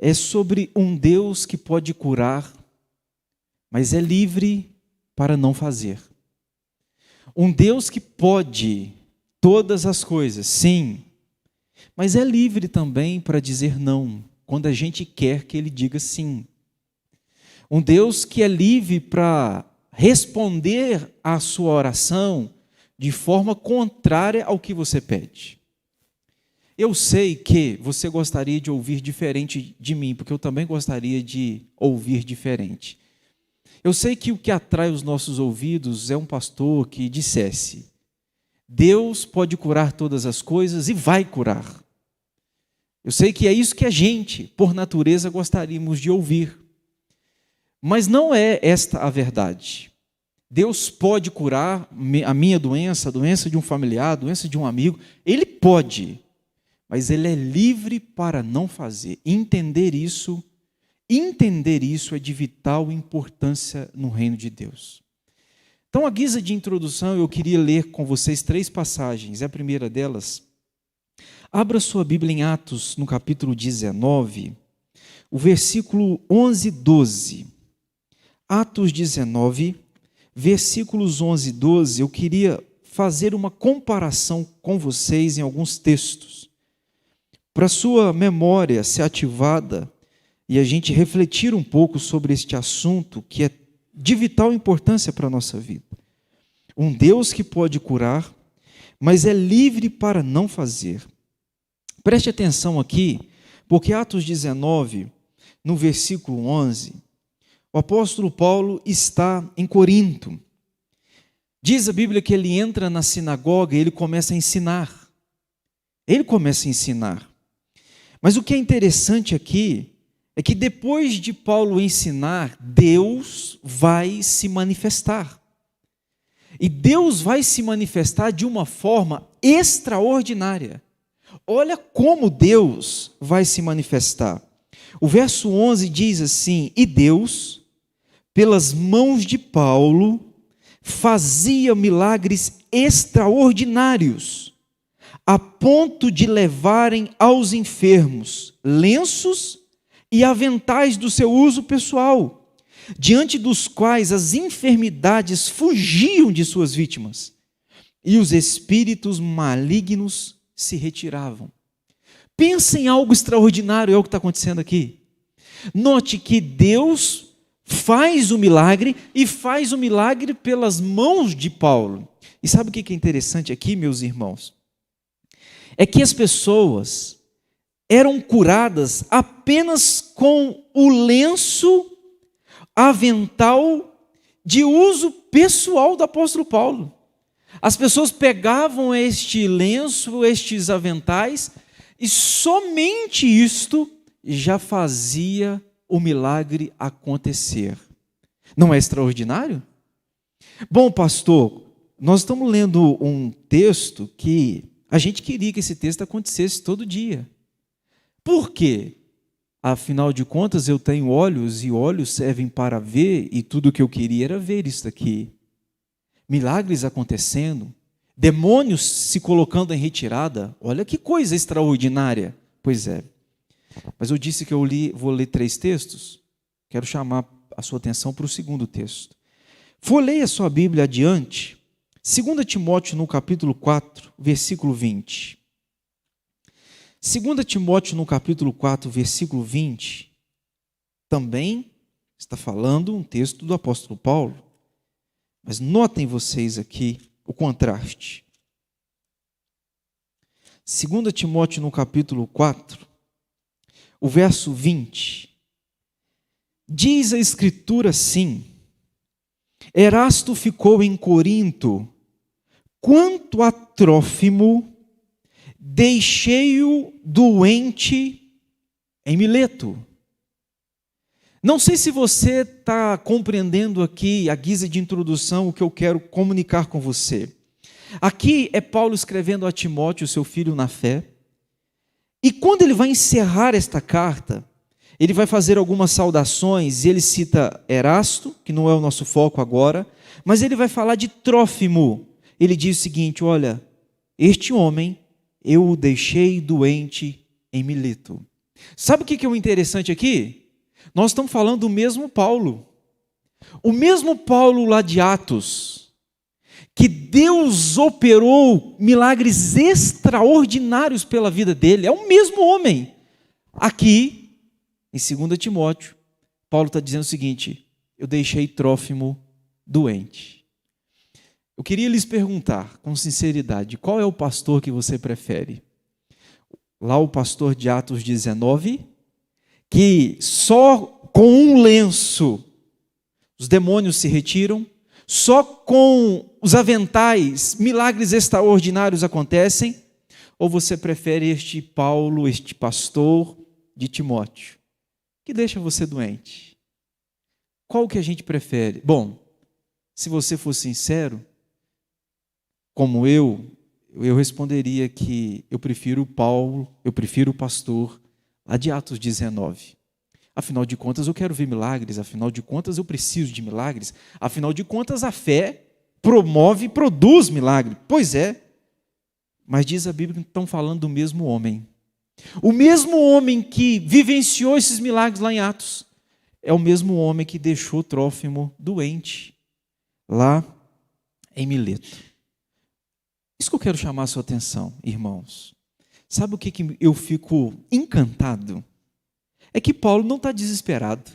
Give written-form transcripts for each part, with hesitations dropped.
é sobre um Deus que pode curar, mas é livre para não fazer. Um Deus que pode todas as coisas, sim, mas é livre também para dizer não, quando a gente quer que Ele diga sim. Um Deus que é livre para responder à sua oração de forma contrária ao que você pede. Eu sei que você gostaria de ouvir diferente de mim, porque eu também gostaria de ouvir diferente. Eu sei que o que atrai os nossos ouvidos é um pastor que dissesse: Deus pode curar todas as coisas e vai curar. Eu sei que é isso que a gente, por natureza, gostaríamos de ouvir. Mas não é esta a verdade. Deus pode curar a minha doença, a doença de um familiar, a doença de um amigo. Ele pode, mas Ele é livre para não fazer. Entender isso é de vital importância no reino de Deus. Então, à guisa de introdução, eu queria ler com vocês 3 passagens. A primeira delas, abra sua Bíblia em Atos, no capítulo 19, o versículo 11 e 12. Atos 19, versículos 11 e 12, eu queria fazer uma comparação com vocês em alguns textos, para sua memória ser ativada e a gente refletir um pouco sobre este assunto que é de vital importância para a nossa vida. Um Deus que pode curar, mas é livre para não fazer. Preste atenção aqui, porque Atos 19, no versículo 11, o apóstolo Paulo está em Corinto. Diz a Bíblia que ele entra na sinagoga e ele começa a ensinar. Mas o que é interessante aqui é que depois de Paulo ensinar, Deus vai se manifestar. E Deus vai se manifestar de uma forma extraordinária. Olha como Deus vai se manifestar. O verso 11 diz assim: E Deus, pelas mãos de Paulo, fazia milagres extraordinários, a ponto de levarem aos enfermos lenços e aventais do seu uso pessoal, diante dos quais as enfermidades fugiam de suas vítimas, e os espíritos malignos se retiravam. Pensa em algo extraordinário, é o que está acontecendo aqui. Note que Deus faz o milagre e faz o milagre pelas mãos de Paulo. E sabe o que é interessante aqui, meus irmãos? É que as pessoas eram curadas apenas com o lenço, avental de uso pessoal do apóstolo Paulo. As pessoas pegavam este lenço, estes aventais, e somente isto já fazia o milagre acontecer. Não é extraordinário? Bom, pastor, nós estamos lendo um texto que a gente queria que esse texto acontecesse todo dia. Por quê? Afinal de contas, eu tenho olhos e olhos servem para ver, e tudo o que eu queria era ver isso aqui. Milagres acontecendo, demônios se colocando em retirada. Olha que coisa extraordinária. Pois é. Mas eu disse que vou ler 3 textos. Quero chamar a sua atenção para o segundo texto. Folheie a sua Bíblia adiante. 2 Timóteo, no capítulo 4, versículo 20. 2 Timóteo, no capítulo 4, versículo 20, também está falando um texto do apóstolo Paulo. Mas notem vocês aqui o contraste. 2 Timóteo, no capítulo 4, o verso 20, diz a Escritura assim: Erasto ficou em Corinto, quanto a Trófimo, deixei-o doente em Mileto. Não sei se você está compreendendo aqui, à guisa de introdução, o que eu quero comunicar com você. Aqui é Paulo escrevendo a Timóteo, seu filho na fé, e quando ele vai encerrar esta carta, ele vai fazer algumas saudações, e ele cita Erasto, que não é o nosso foco agora, mas ele vai falar de Trófimo. Ele diz o seguinte: olha, este homem eu o deixei doente em Mileto. Sabe o que é o interessante aqui? Nós estamos falando do mesmo Paulo. O mesmo Paulo lá de Atos, que Deus operou milagres extraordinários pela vida dele, é o mesmo homem. Aqui, em 2 Timóteo, Paulo está dizendo o seguinte: eu deixei Trófimo doente. Eu queria lhes perguntar, com sinceridade, qual é o pastor que você prefere? Lá o pastor de Atos 19, que só com um lenço os demônios se retiram, só com os aventais milagres extraordinários acontecem? Ou você prefere este Paulo, este pastor de Timóteo, que deixa você doente? Qual que a gente prefere? Bom, se você for sincero, como eu responderia que eu prefiro Paulo, eu prefiro o pastor lá de Atos 19. Afinal de contas, eu quero ver milagres, afinal de contas, eu preciso de milagres, afinal de contas, a fé promove e produz milagre. Pois é, mas diz a Bíblia que estão falando do mesmo homem. O mesmo homem que vivenciou esses milagres lá em Atos é o mesmo homem que deixou Trófimo doente lá em Mileto. Isso que eu quero chamar a sua atenção, irmãos. Sabe o que eu fico encantado? É que Paulo não está desesperado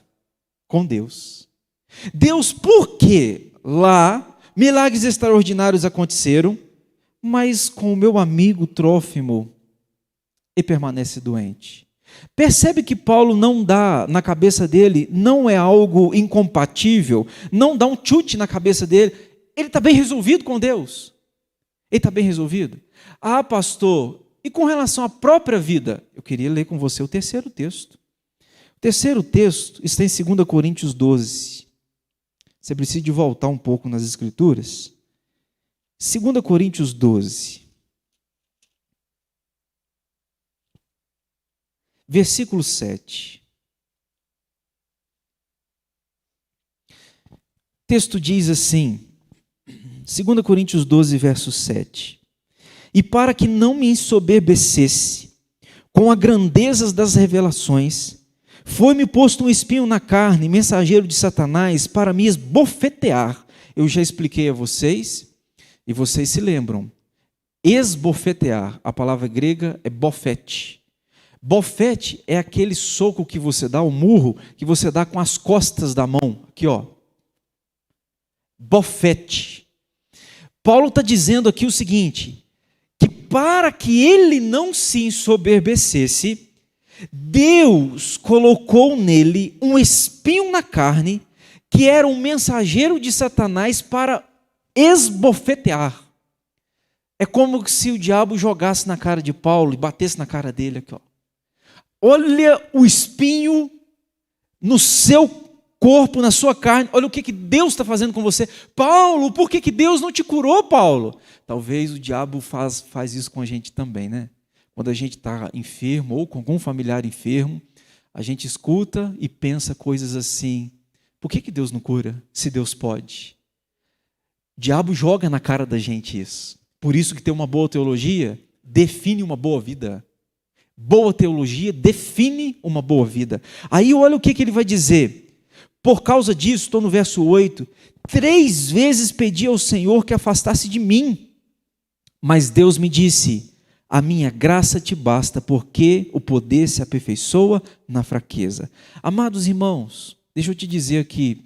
com Deus. Deus, por que lá milagres extraordinários aconteceram, mas com o meu amigo Trófimo, ele permanece doente? Percebe que Paulo não dá na cabeça dele, não é algo incompatível, não dá um chute na cabeça dele, ele está bem resolvido com Deus. Ele está bem resolvido? Ah, pastor, e com relação à própria vida? Eu queria ler com você o terceiro texto. O terceiro texto está em 2 Coríntios 12. Você precisa de voltar um pouco nas Escrituras. 2 Coríntios 12. Versículo 7. O texto diz assim, 2 Coríntios 12, verso 7. E para que não me ensoberbecesse com as grandezas das revelações, foi-me posto um espinho na carne, mensageiro de Satanás, para me esbofetear. Eu já expliquei a vocês, e vocês se lembram. Esbofetear, a palavra grega é bofete. Bofete é aquele soco que você dá, o murro, que você dá com as costas da mão. Aqui, ó. Bofete. Paulo está dizendo aqui o seguinte, que para que ele não se ensoberbecesse, Deus colocou nele um espinho na carne, que era um mensageiro de Satanás para esbofetear. É como se o diabo jogasse na cara de Paulo e batesse na cara dele aqui, ó. Olha o espinho no seu corpo, na sua carne, olha o que Deus está fazendo com você. Paulo, por que Deus não te curou, Paulo? Talvez o diabo faz isso com a gente também, né? Quando a gente está enfermo ou com algum familiar enfermo, a gente escuta e pensa coisas assim: por que Deus não cura, se Deus pode? O diabo joga na cara da gente isso. Por isso que ter uma boa teologia define uma boa vida. Boa teologia define uma boa vida. Aí olha o que ele vai dizer. Por causa disso, estou no verso 8, 3 vezes pedi ao Senhor que afastasse de mim, mas Deus me disse: a minha graça te basta, porque o poder se aperfeiçoa na fraqueza. Amados irmãos, deixa eu te dizer aqui,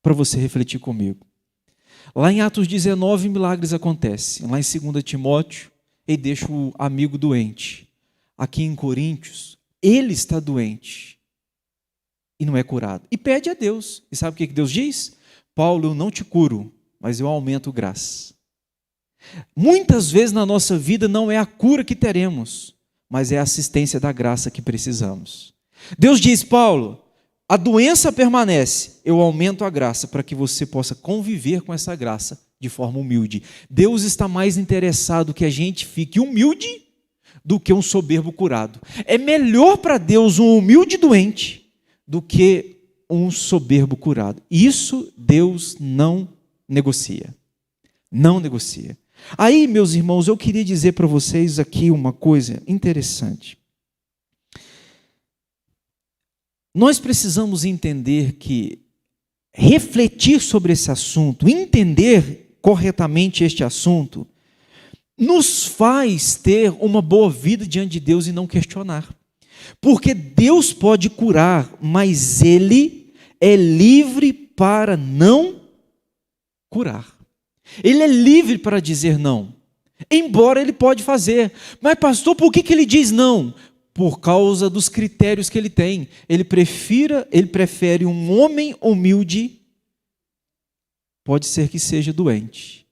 para você refletir comigo. Lá em Atos 19, milagres acontecem. Lá em 2 Timóteo, ele deixa o amigo doente. Aqui em Coríntios, ele está doente e não é curado. E pede a Deus. E sabe o que Deus diz? Paulo, eu não te curo, mas eu aumento graça. Muitas vezes na nossa vida não é a cura que teremos, mas é a assistência da graça que precisamos. Deus diz, Paulo, a doença permanece, eu aumento a graça para que você possa conviver com essa graça de forma humilde. Deus está mais interessado que a gente fique humilde do que um soberbo curado. É melhor para Deus um humilde doente do que um soberbo curado. Isso Deus não negocia. Não negocia. Aí, meus irmãos, eu queria dizer para vocês aqui uma coisa interessante. nós precisamos entender que refletir sobre esse assunto, entender corretamente este assunto, nos faz ter uma boa vida diante de Deus e não questionar. Porque Deus pode curar, mas Ele é livre para não curar. Ele é livre para dizer não, embora Ele pode fazer. Mas pastor, por que Ele diz não? Por causa dos critérios que Ele tem. Ele prefere um homem humilde, pode ser que seja doente,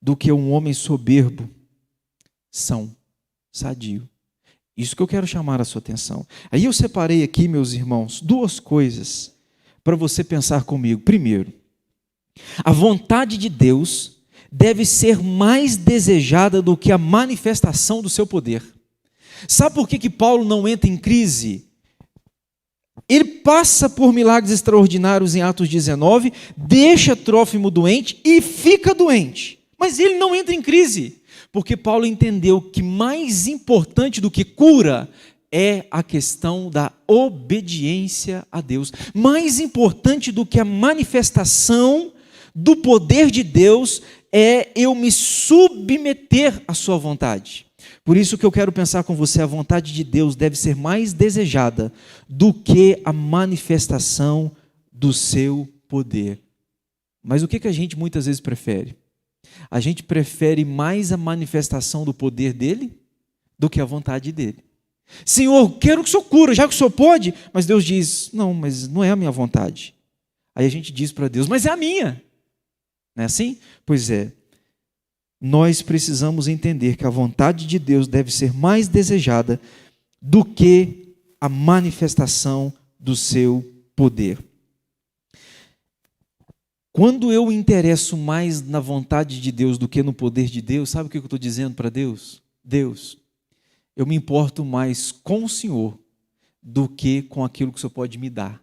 do que um homem soberbo, sadio. Isso que eu quero chamar a sua atenção. Aí eu separei aqui, meus irmãos, duas coisas para você pensar comigo. Primeiro, a vontade de Deus deve ser mais desejada do que a manifestação do seu poder. Sabe por que Paulo não entra em crise? Ele passa por milagres extraordinários em Atos 19, deixa Trófimo doente e fica doente. Mas ele não entra em crise, porque Paulo entendeu que mais importante do que cura é a questão da obediência a Deus. Mais importante do que a manifestação do poder de Deus é eu me submeter à sua vontade. Por isso que eu quero pensar com você, a vontade de Deus deve ser mais desejada do que a manifestação do seu poder. Mas o que a gente muitas vezes prefere? A gente prefere mais a manifestação do poder dele do que a vontade dele. Senhor, quero que o Senhor cura, já que o Senhor pode. Mas Deus diz, não, mas não é a minha vontade. Aí a gente diz para Deus, mas é a minha. Não é assim? Pois é. Nós precisamos entender que a vontade de Deus deve ser mais desejada do que a manifestação do seu poder. Quando eu interesso mais na vontade de Deus do que no poder de Deus, sabe o que eu estou dizendo para Deus? Deus, eu me importo mais com o Senhor do que com aquilo que o Senhor pode me dar.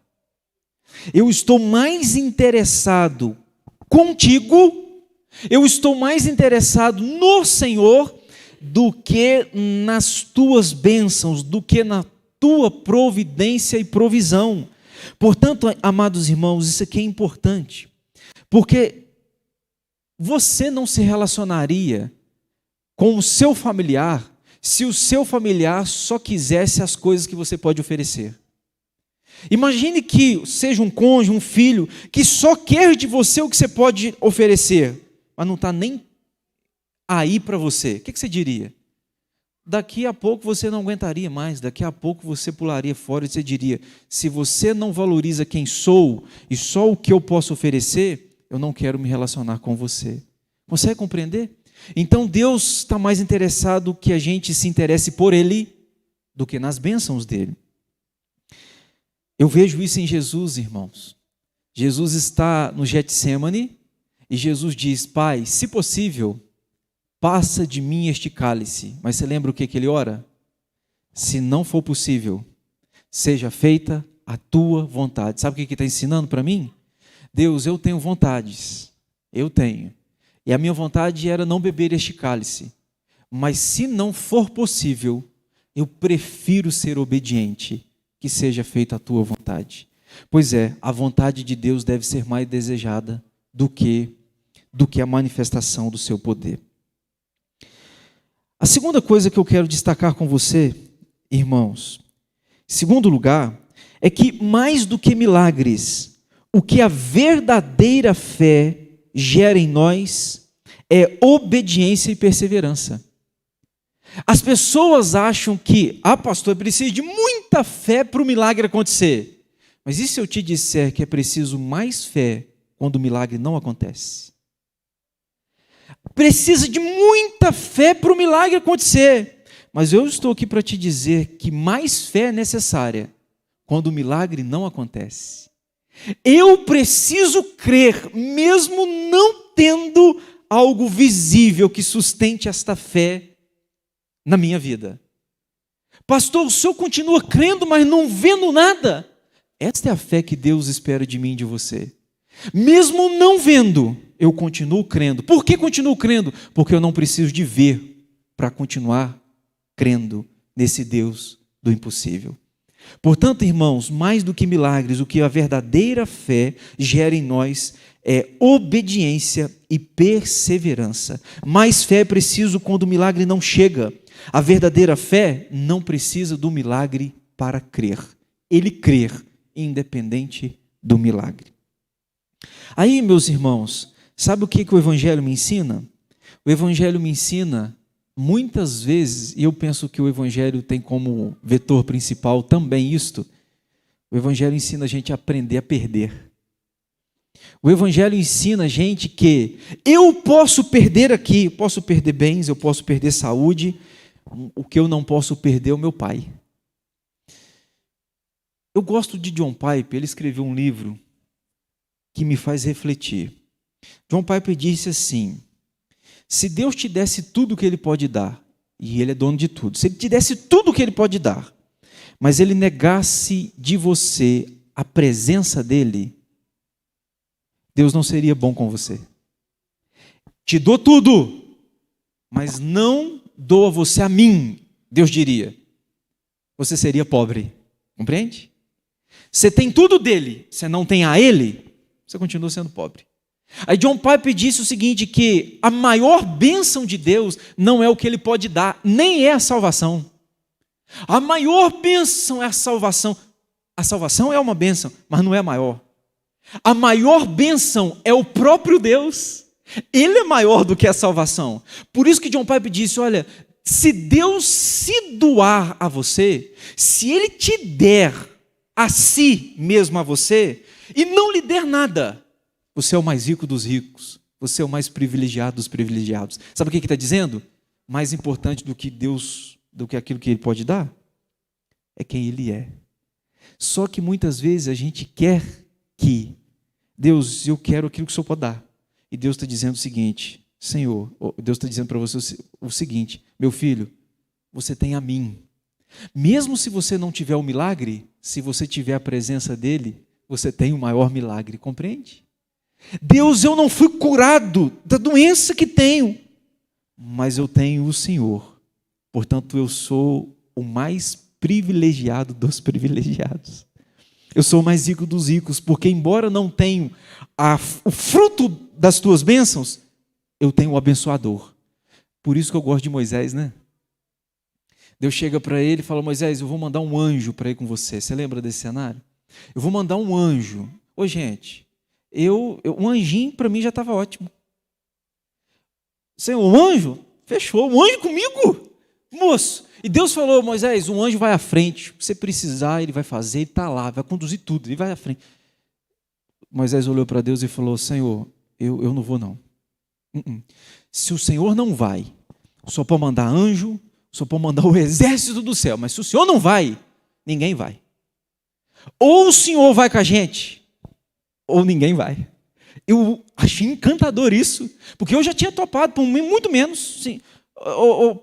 Eu estou mais interessado contigo, eu estou mais interessado no Senhor do que nas tuas bênçãos, do que na tua providência e provisão. Portanto, amados irmãos, isso aqui é importante, porque você não se relacionaria com o seu familiar se o seu familiar só quisesse as coisas que você pode oferecer. Imagine que seja um cônjuge, um filho, que só quer de você o que você pode oferecer, mas não está nem aí para você. O que você diria? Daqui a pouco você não aguentaria mais, daqui a pouco você pularia fora e você diria, se você não valoriza quem sou e só o que eu posso oferecer, eu não quero me relacionar com você. Consegue compreender? Então Deus está mais interessado que a gente se interesse por Ele do que nas bênçãos dEle. Eu vejo isso em Jesus, irmãos. Jesus está no Getsemane e Jesus diz, Pai, se possível, passa de mim este cálice. Mas você lembra o que ele ora? Se não for possível, seja feita a tua vontade. Sabe o que ele está ensinando para mim? Deus, eu tenho vontades, eu tenho. E a minha vontade era não beber este cálice. Mas se não for possível, eu prefiro ser obediente, que seja feita a tua vontade. Pois é, a vontade de Deus deve ser mais desejada do que a manifestação do seu poder. A segunda coisa que eu quero destacar com você, irmãos, em segundo lugar, é que mais do que milagres, o que a verdadeira fé gera em nós é obediência e perseverança. As pessoas acham que, pastor, é preciso de muita fé para o milagre acontecer. Mas e se eu te disser que é preciso mais fé quando o milagre não acontece? Precisa de muita fé para o milagre acontecer. Mas eu estou aqui para te dizer que mais fé é necessária quando o milagre não acontece. Eu preciso crer, mesmo não tendo algo visível que sustente esta fé na minha vida. Pastor, o senhor continua crendo, mas não vendo nada? Esta é a fé que Deus espera de mim e de você. Mesmo não vendo, eu continuo crendo. Por que continuo crendo? Porque eu não preciso de ver para continuar crendo nesse Deus do impossível. Portanto, irmãos, mais do que milagres, o que a verdadeira fé gera em nós é obediência e perseverança. Mais fé é preciso quando o milagre não chega. A verdadeira fé não precisa do milagre para crer. Ele crer, independente do milagre. Aí, meus irmãos, sabe o que o Evangelho me ensina? O Evangelho me ensina, muitas vezes, e eu penso que o Evangelho tem como vetor principal também isto, o Evangelho ensina a gente a aprender a perder. O Evangelho ensina a gente que eu posso perder aqui, eu posso perder bens, eu posso perder saúde, o que eu não posso perder é o meu pai. Eu gosto de John Piper, ele escreveu um livro que me faz refletir. John Piper disse assim: se Deus te desse tudo o que Ele pode dar, e Ele é dono de tudo, se Ele te desse tudo o que Ele pode dar, mas Ele negasse de você a presença dEle, Deus não seria bom com você. Te dou tudo, mas não dou a você a mim, Deus diria. Você seria pobre, compreende? Você tem tudo dele, você não tem a Ele, você continua sendo pobre. Aí John Piper disse o seguinte, que a maior bênção de Deus não é o que Ele pode dar, nem é a salvação. A maior bênção é a salvação. A salvação é uma bênção, mas não é a maior. A maior bênção é o próprio Deus. Ele é maior do que a salvação. Por isso que John Piper disse, olha, se Deus se doar a você, se Ele te der a si mesmo a você, e não lhe der nada, você é o mais rico dos ricos, você é o mais privilegiado dos privilegiados. Sabe o que ele está dizendo? Mais importante do que Deus, do que aquilo que Ele pode dar, é quem Ele é. Só que muitas vezes a gente quer que, Deus, eu quero aquilo que o Senhor pode dar. E Deus está dizendo o seguinte, Senhor, Deus está dizendo para você o seguinte, meu filho, você tem a mim. Mesmo se você não tiver o milagre, se você tiver a presença dEle, você tem o maior milagre, compreende? Deus, eu não fui curado da doença que tenho, mas eu tenho o Senhor. Portanto, eu sou o mais privilegiado dos privilegiados. Eu sou o mais rico dos ricos, porque embora não tenha o fruto das tuas bênçãos, eu tenho o abençoador. Por isso que eu gosto de Moisés, né? Deus chega para ele e fala, Moisés, eu vou mandar um anjo para ir com você. Você lembra desse cenário? Eu vou mandar um anjo. Ô, gente, um anjinho para mim já estava ótimo. Senhor, um anjo? Fechou, um anjo comigo? Moço. E Deus falou, Moisés, um anjo vai à frente. Se você precisar, ele vai fazer, ele está lá, vai conduzir tudo, ele vai à frente. Moisés olhou para Deus e falou, Senhor, eu não vou não. Se o Senhor não vai, só pode mandar anjo, só pode mandar o exército do céu, mas se o Senhor não vai, ninguém vai. Ou o Senhor vai com a gente, ou ninguém vai. Eu achei encantador isso, porque eu já tinha topado por muito menos. Sim.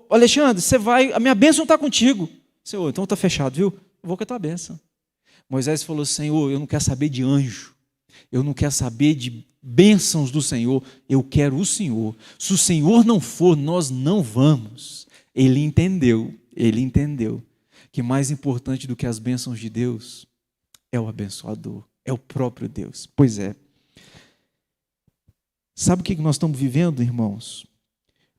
Alexandre, você vai, a minha bênção está contigo. Senhor, então está fechado, viu? Eu vou com a tua bênção. Moisés falou, Senhor, eu não quero saber de anjo, eu não quero saber de bênçãos do Senhor, eu quero o Senhor. Se o Senhor não for, nós não vamos. Ele entendeu que mais importante do que as bênçãos de Deus é o abençoador, é o próprio Deus. Pois é. Sabe o que nós estamos vivendo, irmãos?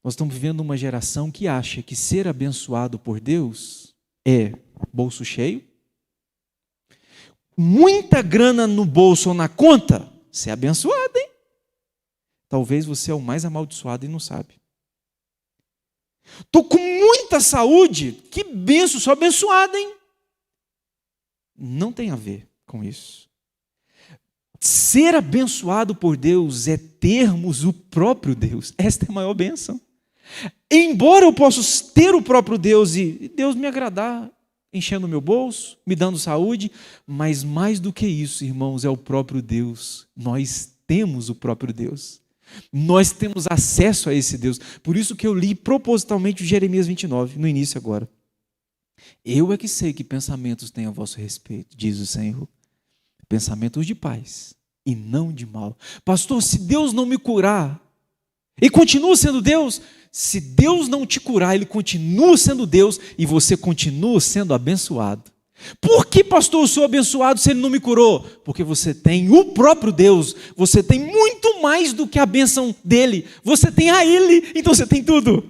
Nós estamos vivendo uma geração que acha que ser abençoado por Deus é bolso cheio, muita grana no bolso ou na conta, você é abençoado, hein? Talvez você é o mais amaldiçoado e não sabe. Estou com muita saúde, que benção, sou abençoado, hein? Não tem a ver com isso. Ser abençoado por Deus é termos o próprio Deus. Esta é a maior bênção. Embora eu possa ter o próprio Deus e Deus me agradar, enchendo o meu bolso, me dando saúde, mas mais do que isso, irmãos, é o próprio Deus. Nós temos o próprio Deus. Nós temos acesso a esse Deus. Por isso que eu li propositalmente o Jeremias 29, no início agora. Eu é que sei que pensamentos têm a vosso respeito, diz o Senhor. Pensamentos de paz e não de mal. Pastor, se Deus não me curar, e continua sendo Deus, se Deus não te curar, Ele continua sendo Deus e você continua sendo abençoado. Por que, pastor, eu sou abençoado se ele não me curou? Porque você tem o próprio Deus, você tem muito mais do que a bênção dele, você tem a ele, então você tem tudo.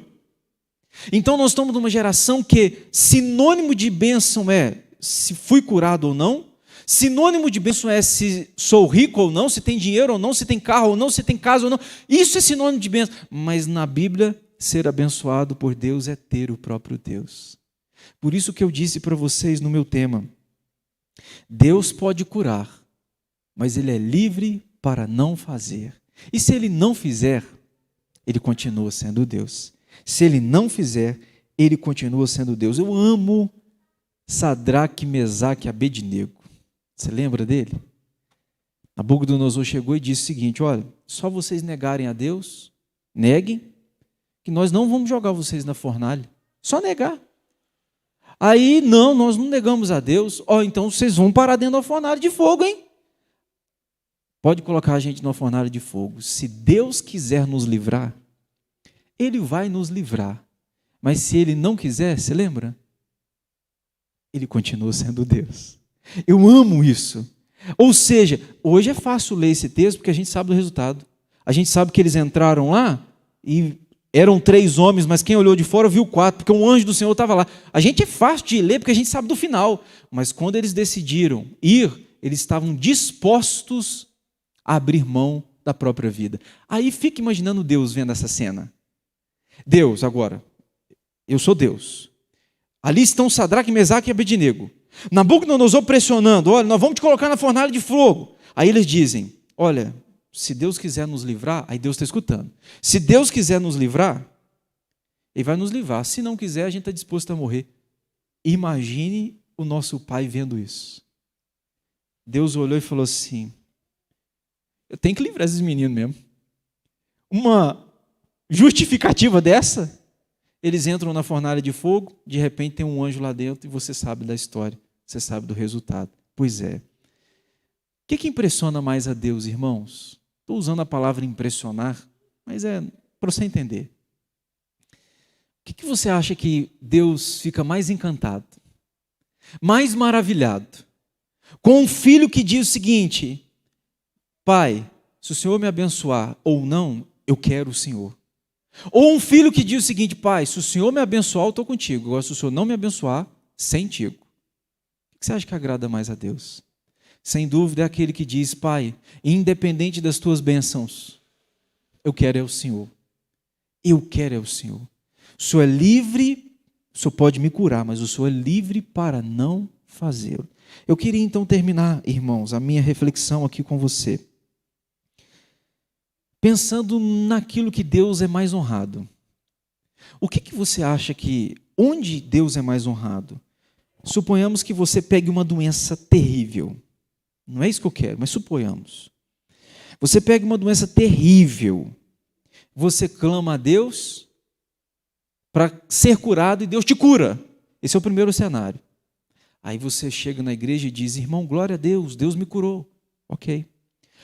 Então nós estamos numa geração que sinônimo de bênção é se fui curado ou não, sinônimo de bênção é se sou rico ou não, se tem dinheiro ou não, se tem carro ou não, se tem casa ou não, isso é sinônimo de bênção, mas na Bíblia, ser abençoado por Deus é ter o próprio Deus. Por isso que eu disse para vocês no meu tema, Deus pode curar, mas Ele é livre para não fazer. E se Ele não fizer, Ele continua sendo Deus. Se Ele não fizer, Ele continua sendo Deus. Eu amo Sadraque, Mesaque e Abednego. Você lembra dele? Nabucodonosor chegou e disse o seguinte, olha, só vocês negarem a Deus, neguem, que nós não vamos jogar vocês na fornalha. Só negar. Aí, não, nós não negamos a Deus. Então vocês vão parar dentro da fornalha de fogo, hein? Pode colocar a gente na fornalha de fogo. Se Deus quiser nos livrar, Ele vai nos livrar. Mas se Ele não quiser, você lembra? Ele continua sendo Deus. Eu amo isso. Ou seja, hoje é fácil ler esse texto porque a gente sabe do resultado. A gente sabe que eles entraram lá e eram 3 homens, mas quem olhou de fora viu 4, porque um anjo do Senhor estava lá. A gente é fácil de ler porque a gente sabe do final. Mas quando eles decidiram ir, eles estavam dispostos a abrir mão da própria vida. Aí fica imaginando Deus vendo essa cena. Deus, agora, eu sou Deus. Ali estão Sadraque, Mesaque e Abednego. Nabucodonosor pressionando, olha, nós vamos te colocar na fornalha de fogo. Aí eles dizem, olha, se Deus quiser nos livrar, aí Deus está escutando. Se Deus quiser nos livrar, Ele vai nos livrar. Se não quiser, a gente está disposto a morrer. Imagine o nosso pai vendo isso. Deus olhou e falou assim, eu tenho que livrar esses meninos mesmo. Uma justificativa dessa, eles entram na fornalha de fogo, de repente tem um anjo lá dentro e você sabe da história, você sabe do resultado. Pois é. O que impressiona mais a Deus, irmãos? Estou usando a palavra impressionar, mas é para você entender. O que você acha que Deus fica mais encantado, mais maravilhado, com um filho que diz o seguinte, pai, se o Senhor me abençoar ou não, eu quero o Senhor. Ou um filho que diz o seguinte, pai, se o Senhor me abençoar, eu estou contigo. Agora, se o Senhor não me abençoar, sem tigo. O que você acha que agrada mais a Deus? Sem dúvida é aquele que diz, pai, independente das tuas bênçãos, eu quero é o Senhor. Eu quero é o Senhor. O Senhor é livre, o Senhor pode me curar, mas o Senhor é livre para não fazê-lo. Eu queria então terminar, irmãos, a minha reflexão aqui com você, pensando naquilo que Deus é mais honrado. O que você acha que, onde Deus é mais honrado? Suponhamos que você pegue uma doença terrível. Não é isso que eu quero, mas suponhamos. Você pega uma doença terrível, você clama a Deus para ser curado e Deus te cura. Esse é o primeiro cenário. Aí você chega na igreja e diz, irmão, glória a Deus, Deus me curou. Ok.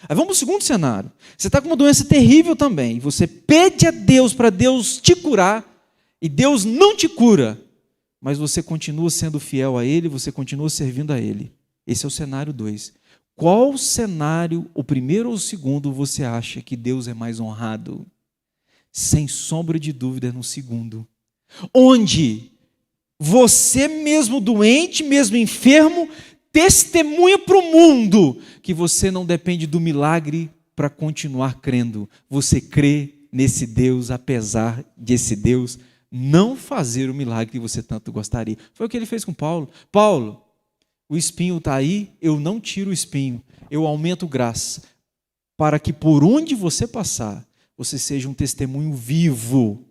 Aí vamos para o segundo cenário. Você está com uma doença terrível também. Você pede a Deus para Deus te curar e Deus não te cura, mas você continua sendo fiel a Ele, você continua servindo a Ele. Esse é o cenário 2. Qual cenário, o primeiro ou o segundo, você acha que Deus é mais honrado? Sem sombra de dúvida, no segundo. Onde você mesmo doente, mesmo enfermo, testemunha para o mundo que você não depende do milagre para continuar crendo. Você crê nesse Deus, apesar desse Deus não fazer o milagre que você tanto gostaria. Foi o que ele fez com Paulo. Paulo, o espinho está aí, eu não tiro o espinho, eu aumento graça, para que por onde você passar, você seja um testemunho vivo,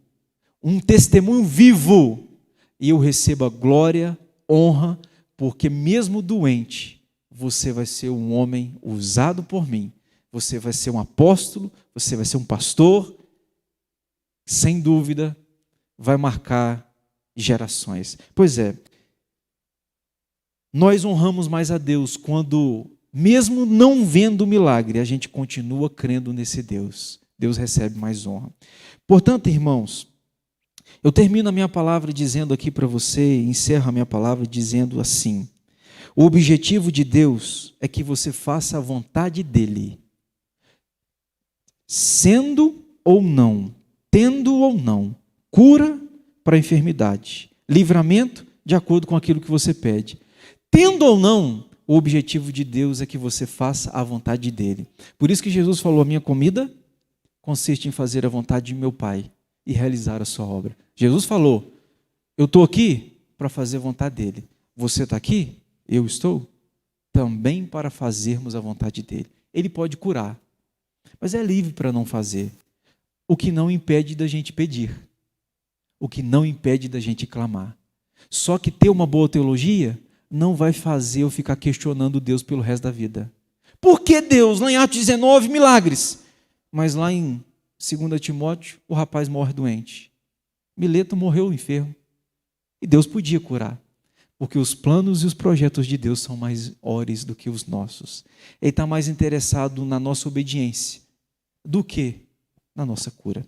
e eu receba glória, honra, porque mesmo doente, você vai ser um homem usado por mim, você vai ser um apóstolo, você vai ser um pastor, sem dúvida, vai marcar gerações. Pois é, nós honramos mais a Deus quando, mesmo não vendo o milagre, a gente continua crendo nesse Deus. Deus recebe mais honra. Portanto, irmãos, eu termino a minha palavra dizendo aqui para você, encerro a minha palavra dizendo assim, O objetivo de Deus é que você faça a vontade dele. Sendo ou não, tendo ou não, cura para a enfermidade, livramento de acordo com aquilo que você pede. Tendo ou não, o objetivo de Deus é que você faça a vontade dele. Por isso que Jesus falou: a minha comida consiste em fazer a vontade de meu Pai e realizar a sua obra. Jesus falou: eu estou aqui para fazer a vontade dele. Você está aqui? Eu estou também para fazermos a vontade dele. Ele pode curar, mas é livre para não fazer. O que não impede da gente pedir. O que não impede da gente clamar. Só que ter uma boa teologia não vai fazer eu ficar questionando Deus pelo resto da vida. Por que Deus? Lá em Atos 19, milagres. Mas lá em 2 Timóteo, o rapaz morre doente. Mileto morreu enfermo. E Deus podia curar. Porque os planos e os projetos de Deus são maiores do que os nossos. Ele está mais interessado na nossa obediência do que na nossa cura.